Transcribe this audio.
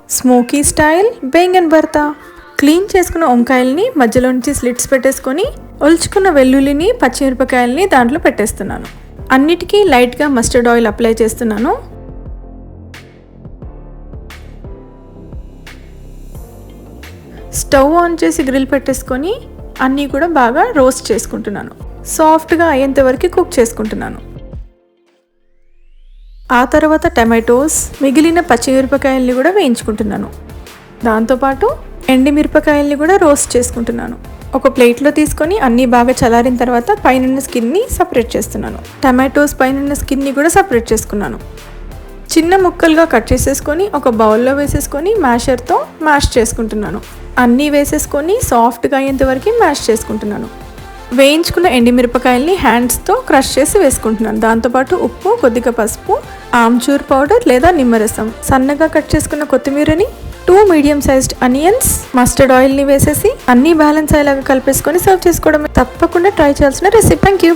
Smoky style baingan భర్త. Clean చేసుకున్న వంకాయల్ని మధ్యలో నుంచి స్లిట్స్ పెట్టేసుకొని ఒలుచుకున్న వెల్లుల్లిని పచ్చిమిరపకాయల్ని దాంట్లో పెట్టేస్తున్నాను. అన్నిటికీ లైట్గా మస్టర్డ్ ఆయిల్ అప్లై చేస్తున్నాను. స్టవ్ ఆన్ చేసి గ్రిల్ పెట్టేసుకొని అన్నీ కూడా బాగా రోస్ట్ చేసుకుంటున్నాను. సాఫ్ట్గా అయ్యేంత వరకు కుక్ చేసుకుంటున్నాను. ఆ తర్వాత టమాటోస్, మిగిలిన పచ్చిమిరపకాయల్ని కూడా వేయించుకుంటున్నాను. దాంతోపాటు ఎండిమిరపకాయల్ని కూడా రోస్ట్ చేసుకుంటున్నాను. ఒక ప్లేట్లో తీసుకొని అన్నీ బాగా చల్లారిన తర్వాత పైన స్కిన్ని సపరేట్ చేస్తున్నాను. టమాటోస్ పైన స్కిన్ని కూడా సపరేట్ చేసుకున్నాను. చిన్న ముక్కలుగా కట్ చేసేసుకొని ఒక బౌల్లో వేసేసుకొని మ్యాషర్తో మ్యాష్ చేసుకుంటున్నాను. అన్నీ వేసేసుకొని సాఫ్ట్గా అయ్యేంత వరకు మ్యాష్ చేసుకుంటున్నాను. వేయించుకున్న ఎండిమిరపకాయల్ని హ్యాండ్స్తో క్రష్ చేసి వేసుకుంటున్నాను. దాంతోపాటు ఉప్పు, కొద్దిగా పసుపు, ఆమ్చూర్ పౌడర్ లేదా నిమ్మరసం, సన్నగా కట్ చేసుకున్న కొత్తిమీరని, 2 మీడియం సైజ్డ్ అనియన్స్, మస్టర్డ్ ఆయిల్ని వేసేసి అన్నీ బ్యాలెన్స్ అయ్యేలాగా కలిపేసుకొని సర్వ్ చేసుకోవడమే. తప్పకుండా ట్రై చేయాల్సిన రెసిపీ. Thank you.